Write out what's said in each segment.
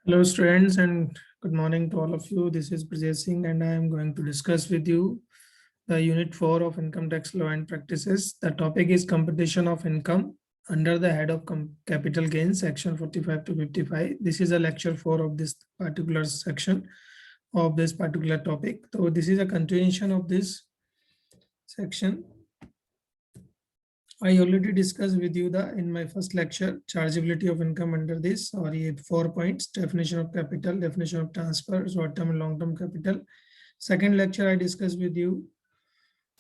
Hello students and good morning to all of you. This is Prajeet Singh and I am going to discuss with you the unit 4 of income tax law and practices. The topic is computation of income under the head of capital gains section 45 to 55. This is a lecture 4 of this particular section of this particular topic. So this is a continuation of this section. I already discussed with you in my first lecture chargeability of income under this, or 4 points: definition of capital, definition of transfer, short-term and long-term capital. Second lecture I discussed with you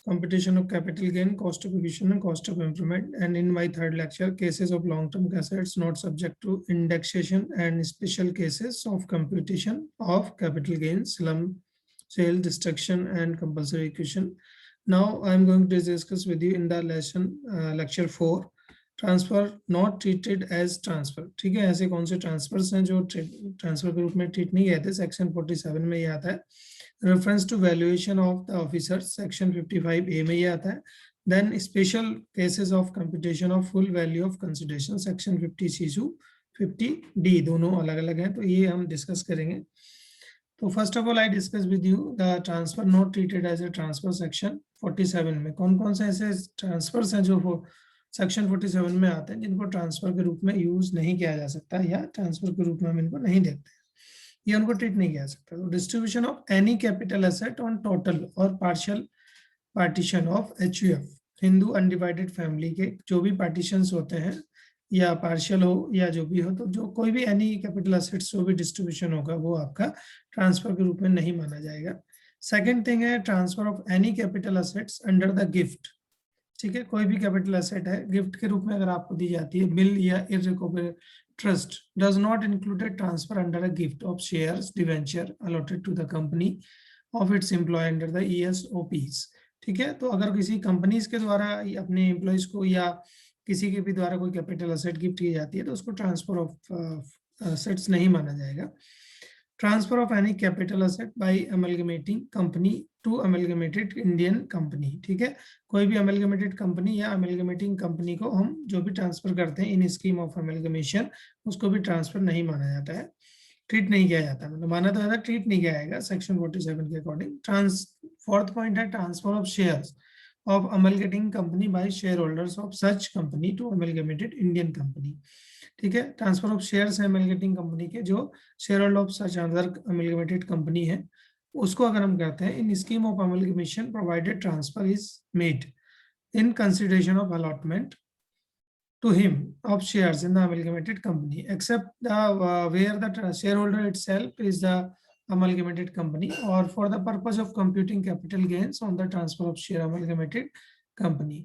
computation of capital gain, cost of acquisition and cost of improvement. And in my third lecture, cases of long-term assets not subject to indexation and special cases of computation of capital gains, slum sale, destruction and compulsory acquisition. Now I am going to discuss with you in the lesson lecture 4 transfer not treated as transfer. ठीक है, ऐसे कौन से transverse हैं जो transfer के रूप में ट्रीट नहीं कहते. सेक्शन 47 में ये आता है. Reference to valuation of the officers section 55A में ये आता है. Then special cases of computation of full value of consideration section 50C to 50D, दोनों अलग अलग हैं, तो ये हम डिस्कस करेंगे. तो first of all I discuss with you the transfer not treated as a transfer section 47 में. कौन कौन से ऐसे ट्रांसफर्स हैं जो सेक्शन 47 में आते हैं जिनको ट्रांसफर के रूप में यूज नहीं किया जा सकता या ट्रांसफर के रूप में हम इनको नहीं देखते हैं, ये उनको ट्रीट नहीं किया जा सकता. तो distribution of any capital asset on total और partial partition of HUF, Hindu undivided family के जो भी पार्टीशंस होते हैं या पार्शियल हो या जो भी हो, तो जो कोई भी एनी कैपिटल एसेट्स जो भी डिस्ट्रीब्यूशन होगा वो आपका ट्रांसफर के रूप में नहीं माना जाएगा. सेकेंड थिंग है transfer of any capital assets under the gift. ठीक है, कोई भी कैपिटल एसेट है गिफ्ट के रूप में अगर आपको दी जाती है, बिल या irrevocable trust does not included transfer under a gift of shares debenture allotted to the company of its employ under the ESOPs. ठीक है, तो अगर किसी कंपनीज के द्वारा अपने एम्प्लॉयज को या किसी के भी द्वारा कोई कैपिटल एसेट गिफ्ट की जाती है तो उसको ट्रांसफर ऑफ एसेट्स नहीं माना जाएगा. Transfer of any capital asset by amalgamating company to amalgamated Indian company. ठीक है, कोई भी अमलगमेटेड कंपनी या अमलगमेटिंग कंपनी को हम जो भी ट्रांसफर करते हैं इन स्कीम ऑफ अमलगमेशन, उसको भी ट्रांसफर नहीं माना जाता है, ट्रीट नहीं किया जाता. मतलब माना तो जाता है, ट्रीट नहीं किया जाएगा सेक्शन 47 के अकॉर्डिंग. फोर्थ पॉइंट है transfer of shares of amalgamating company by shareholders of such company to amalgamated Indian company. ठीक है, ट्रांसफर ऑफ शेयर्स है अमलगमेटिंग कंपनी के जो share holder of such another amalgamated company है, उसको अगर हम कहते हैं in scheme of amalgamation provided transfer is made in consideration of allotment to him of shares in the amalgamated company except the where the shareholder itself is the amalgamated company or for the purpose of computing capital gains on the transfer of share amalgamated company.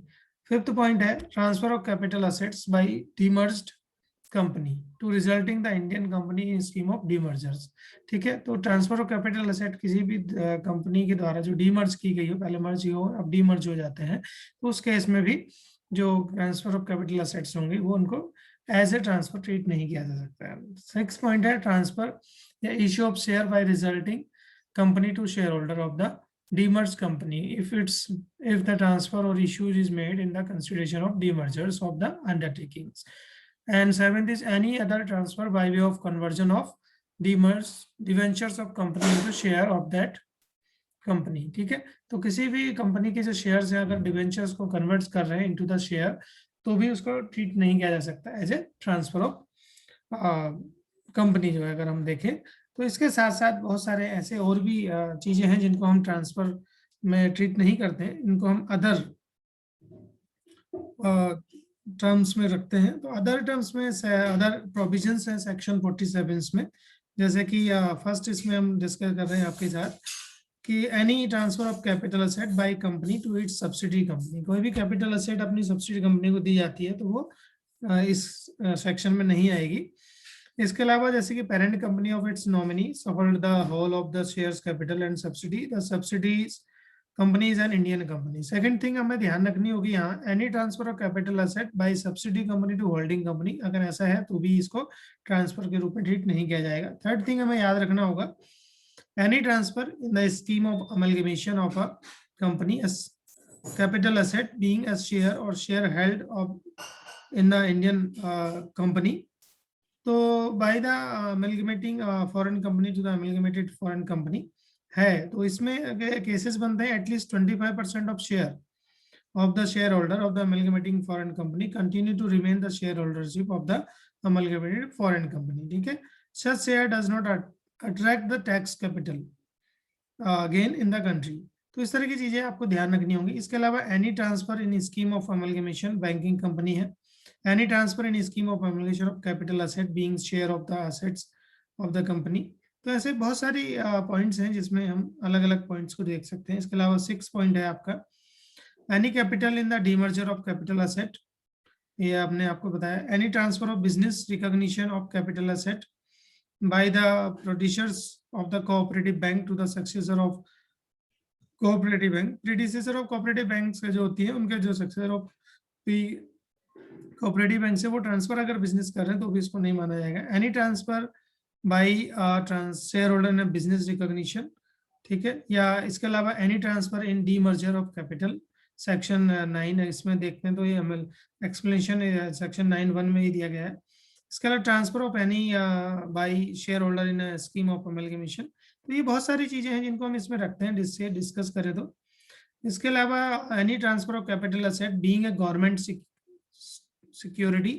Fifth point है transfer of capital assets by demerged company to resulting the Indian company in scheme of demergers. ठीक है, तो transfer of capital asset किसी भी company के द्वारा जो demerge की गई हो, पहले मर्ज हो अब डीमर्ज हो जाते हैं, तो उस केस में भी जो ट्रांसफर ऑफ कैपिटल एसेट्स होंगे वो उनको एज ए ट्रांसफर ट्रीट नहीं किया जा सकता है. सिक्स पॉइंट है ट्रांसफर या issue of share by resulting company to share holder of the demerged company if the transfer or issue is made in the consideration of demergers of the undertakings. And seventh is any other transfer by way of conversion of demerged debentures of company into share of that company. ठीक है, तो किसी भी company के जो shares हैं अगर debentures को कन्वर्ट कर रहे हैं इनटू द शेयर तो भी उसको ट्रीट नहीं किया जा सकता as a transfer of company जो है. अगर हम देखें तो इसके साथ साथ बहुत सारे ऐसे और भी चीजें हैं जिनको हम ट्रांसफर में ट्रीट नहीं करते हैं, इनको हम अदर टर्म्स में रखते हैं. तो अदर टर्म्स में अदर प्रोविजंस हैं सेक्शन 47 में, जैसे कि फर्स्ट इसमें हम डिस्कस कर रहे हैं आपके साथ कि any transfer of capital asset by company to its subsidy company. कोई भी कैपिटल एसेट अपनी सब्सिडी कंपनी को दी जाती है तो वो इस सेक्शन में नहीं आएगी. इसके अलावा जैसे कि parent company of its nominee suffered the whole of the shares capital and subsidy, the subsidies company is an Indian company. Second thing हमें ध्यान रखनी होगी यहाँ, any transfer of capital asset by subsidy company to holding company, अगर ऐसा है तो भी इसको ट्रांसफर के रूप में ट्रीट नहीं किया जाएगा. थर्ड थिंग हमें याद रखना होगा, any transfer in the scheme of amalgamation of a company as capital asset being a share or share held of in the Indian company तो by the amalgamating foreign company to the amalgamated foreign company है, तो इसमें cases बनते हैं at least 25% of share of the shareholder of the amalgamating foreign company continue to remain the shareholdership of the amalgamated foreign company. ठीक है, such share does not attract the tax capital again in the country. तो इस तरह की चीजें आपको ध्यान रखनी होंगी. इसके अलावा any transfer in scheme of amalgamation banking company है. Any transfer in scheme of amalgamation of capital asset being share of the assets of the company. तो ऐसे बहुत सारी पॉइंट्स हैं जिसमें हम अलग अलग पॉइंट्स को देख सकते हैं. इसके अलावा 6 पॉइंट है आपका any capital in the demerger of capital asset, ये आपने आपको बताया. Any transfer of business recognition of capital asset by the producers of the cooperative bank to the successor of cooperative bank. Predecessor of cooperative bank जो होती है उनके जो successor of cooperative bank से वो ट्रांसफर अगर बिजनेस कर रहे हैं तो भी इसको नहीं माना जाएगा. Any transfer by share holder in business recognition, ठीक है. या इसके अलावा any transfer in demerger of capital section 9 है, इसमें देखते हैं तो ये एक्सप्लेनेशन सेक्शन 9(1) में ही दिया गया है. इसके अलावा transfer of any by share holder in scheme of amalgamation. तो ये बहुत सारी चीजें हैं जिनको हम इसमें रखते हैं डिस्कस करें तो. इसके अलावा any transfer of capital asset being a government security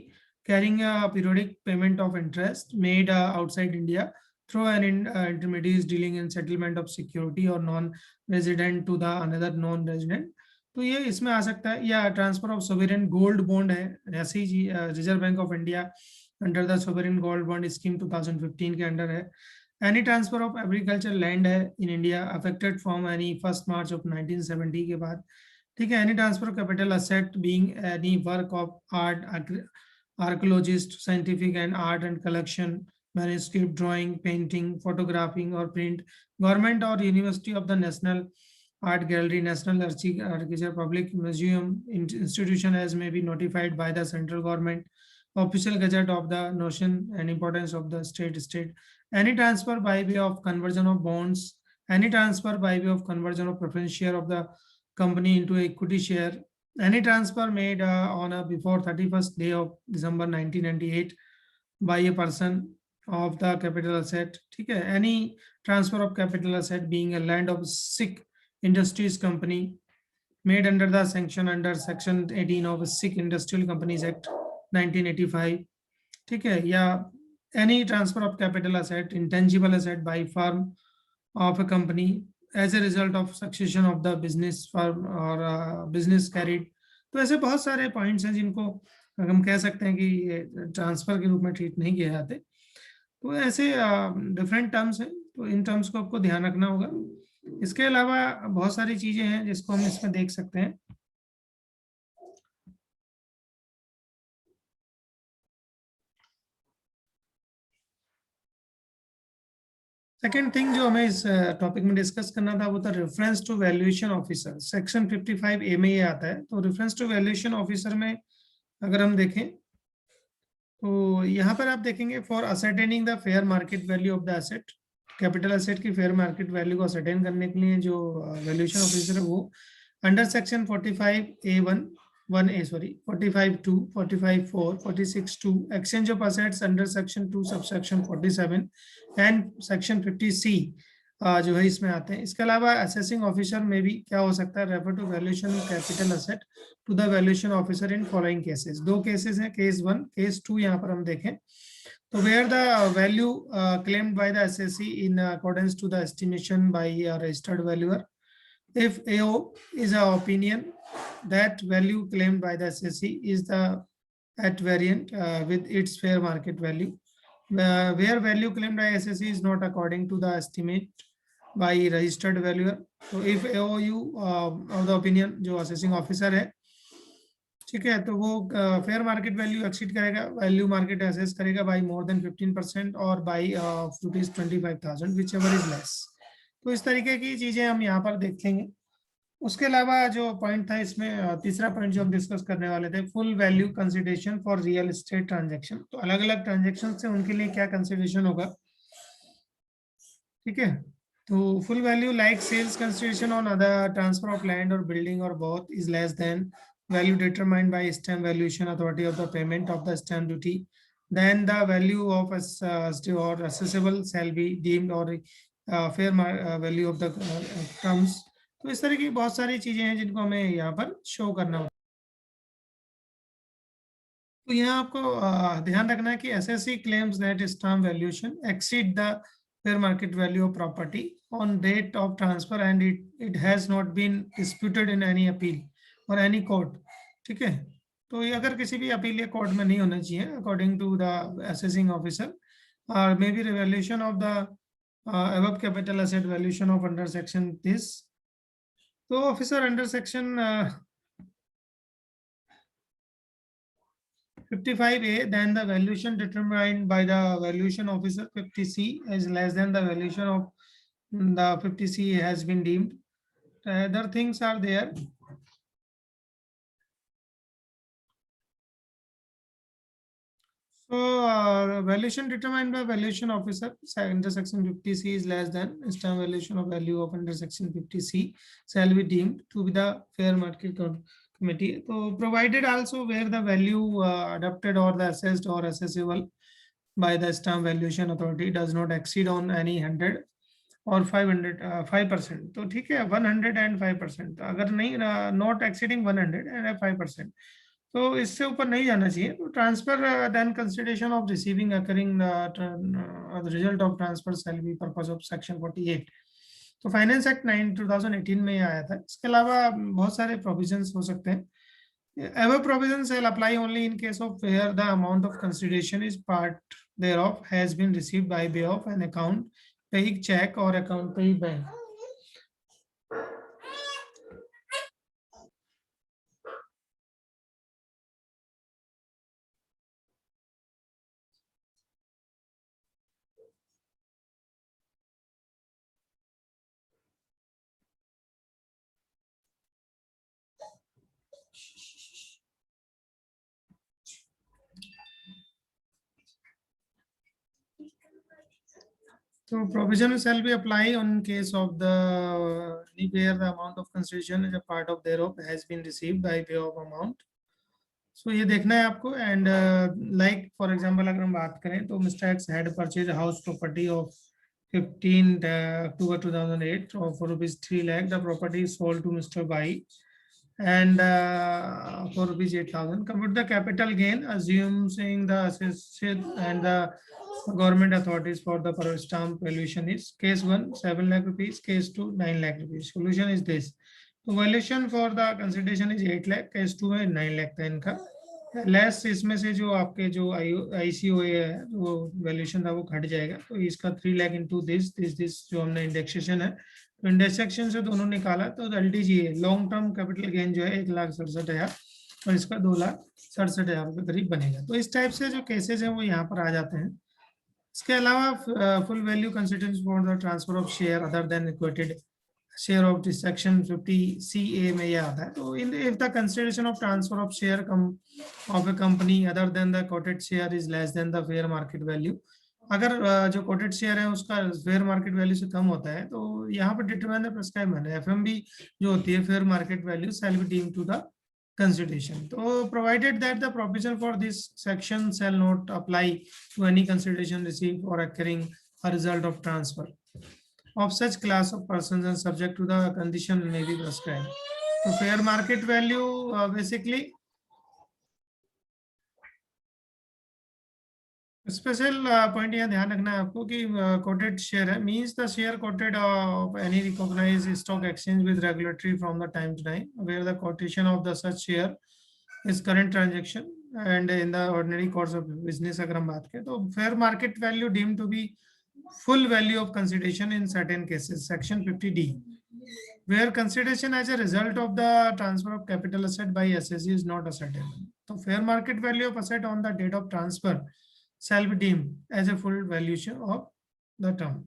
carrying a periodic payment of interest made outside India through an intermediaries dealing in settlement of security or non-resident to the another non-resident. तो ये इसमें आ सकता है. या transfer of sovereign gold bond है, ऐसे ही reserve bank of India under the sovereign gold bond scheme 2015 के अंडर है. Any transfer of agriculture land है in India affected from any 1 March of 1970 के बाद, ठीक है. Any transfer of capital asset being any work of art archaeologist scientific and art and collection manuscript, drawing, painting, photographing or print, government or university of the national art gallery, national architecture, public museum institution as may be notified by the central government, official gazette of the notion and importance of the state. Any transfer by way of conversion of bonds, any transfer by way of conversion of preference share of the company into equity share, any transfer made on or before 31st day of December 1998 by a person of the capital asset, ठीक है. any transfer of capital asset being a land of Sikh Industries Company made under the sanction under section 18 of Sikh Industrial Companies Act 1985, ठीक है. या any transfer of capital asset intangible asset by firm of a company as a result of succession of the business firm or business carried. तो ऐसे बहुत सारे points हैं जिनको हम कह सकते हैं कि ट्रांसफर के रूप में ट्रीट नहीं किए जाते. तो ऐसे डिफरेंट टर्म्स हैं, तो इन टर्म्स को आपको ध्यान रखना होगा. इसके अलावा बहुत सारी चीजें हैं जिसको हम इसमें देख सकते हैं. सेकेंड थिंग जो हमें इस टॉपिक में डिस्कस करना था वो था reference to valuation officer. Section 55A में ये आता है. तो रेफरेंस टू वैल्यूएशन ऑफिसर में अगर हम देखें तो यहाँ पर आप देखेंगे for ascertaining the fair market value of the asset, capital asset की फेयर मार्केट वैल्यू को असर्टेन करने के लिए जो वैल्यूएशन ऑफिसर है वो under section 45A1 45(2), 45(4), 46(2) exchange of assets under section 2 subsection 47 and section 50C जो है इसमें आते हैं. इसके अलावा असेसिंग ऑफिसर में भी क्या हो सकता है, refer to valuation capital asset to the valuation officer in following cases. 2 cases हैं, केस 1, केस 2. यहाँ पर हम देखें तो where the value claimed by the assessee in accordance to the estimation by a registered valuer, if AO is a opinion that value claimed by the SSC is the at variant with its fair market value, where value claimed by SSC is not according to the estimate by registered valuer. So if AOU of the opinion जो assessing officer है, ठीक है, तो वो fair market value exceed करेगा, value market assess करेगा by more than 15% और by ₹25,000 whichever is less. तो इस तरीके की चीजें हम यहाँ पर देखेंगे. उसके अलावा जो पॉइंट था इसमें तीसरा पॉइंट जो हम डिस्कस करने वाले थे, full value consideration for real estate transaction. तो अलग अलग ट्रांजैक्शन से उनके लिए क्या कंसिडरेशन होगा, ठीक है. तो full value like sales consideration on other transfer of land और बिल्डिंग और both is less than value determined by stamp valuation authority of the payment of the stamp duty then the value of still or accessible shall be deemed or fair value of the terms. तो इस तरह की बहुत सारी चीजें हैं जिनको हमें यहाँ पर शो करना होता है। तो यहाँ आपको ध्यान रखना है कि SSC claims that stamp valuation exceed the fair market value of property on date of transfer and it has not been disputed in any appeal or any court. ठीक है, तो ये अगर किसी भी अपील या कोर्ट में नहीं होना चाहिए according to the assessing officer और may be revaluation of the above capital asset valuation of under section this. तो officer under section 55A, then the valuation determined by the valuation officer 50C is less than the valuation of the 50C has been deemed. Other things are there. So valuation determined by valuation officer under section 50C is less than stamp valuation of value of under section 50C shall be deemed to be the fair market committee. So provided also where the value adopted or the assessed or assessable by the stamp valuation authority does not exceed on any 100 or 5%. तो ठीक है 100 and 5%. अगर नहीं not exceeding 100 and 5%. तो इससे ऊपर नहीं जाना चाहिए. तो transfer then consideration of receiving accruing the result of transfer shall be purpose of section 48. तो फाइनेंस एक्ट 2018 में आया था. इसके अलावा बहुत सारे प्रोविजंस हो सकते हैं. Above provisions shall apply only in case of where the amount of consideration is part thereof has been received by way of an account paying check or account paying bank. So provision shall be applied on case of the where the amount of consideration is a part of thereof has been received by way of amount. So ये देखना है आपको. And like for example अगर हम बात करें तो Mr. X had purchased a house property of 15 October 2008 for rupees 3 lakh. The property is sold to Mr. Y and for rupees 8,000. Compute the capital gain assuming the assessed and the government authorities for the per stamp valuation is case 1 7 lakh rupees, case 2 9 lakh rupees. Solution is this. तो valuation for the consideration is 8 lakh, case 2 में 9 लाख था इनका. Less इसमें से जो आपके जो ICOA है वो वैल्यूएशन था वो घट जाएगा. तो इसका 3 लाख इंटू दिस जो हमने इंडेक्सेशन है तो इंडेक्सेशन से दोनों निकाला तो LTGA long term capital gain जो है 1,67,000 और इसका 2,67,000 रुपये करीब बनेगा. तो इस टाइप से जो केसेज हैं वो यहाँ पर आ जाते हैं. इसके अलावा full value consideration for the transfer of share other than equated share of this section 50CA में यह आता है. तो if the consideration of transfer of share of a company other than the quoted share is less than the fair market value, अगर जो quoted share है उसका fair market value से कम होता है तो यहाँ पर determine the prescribed manner FMV जो होती है fair market value shall be deemed to the consideration. So provided that the provision for this section shall not apply to any consideration received or occurring a result of transfer of such class of persons and subject to the condition may be prescribed. So fair market value basically special point यहाँ ध्यान रखना है आपको कि quoted share है means the share quoted of any recognised stock exchange with regulatory from the time to time where the quotation of the such share is current transaction and in the ordinary course of business. अगर हम बात करें तो fair market value deem to be full value of consideration in certain cases, section 50D, where consideration as a result of the transfer of capital asset by SSE is not ascertainable. So fair market value of asset on the date of transfer shall be deemed as a full valuation of the term.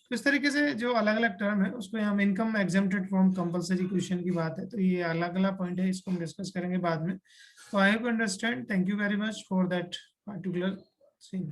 तो इस तरीके से जो अलग अलग term है उसको हम income exempted from compulsory question की बात है तो ये अलग अलग पॉइंट है, इसको हम डिस्कस करेंगे बाद में. तो I hope understand. Thank you very much for that particular thing.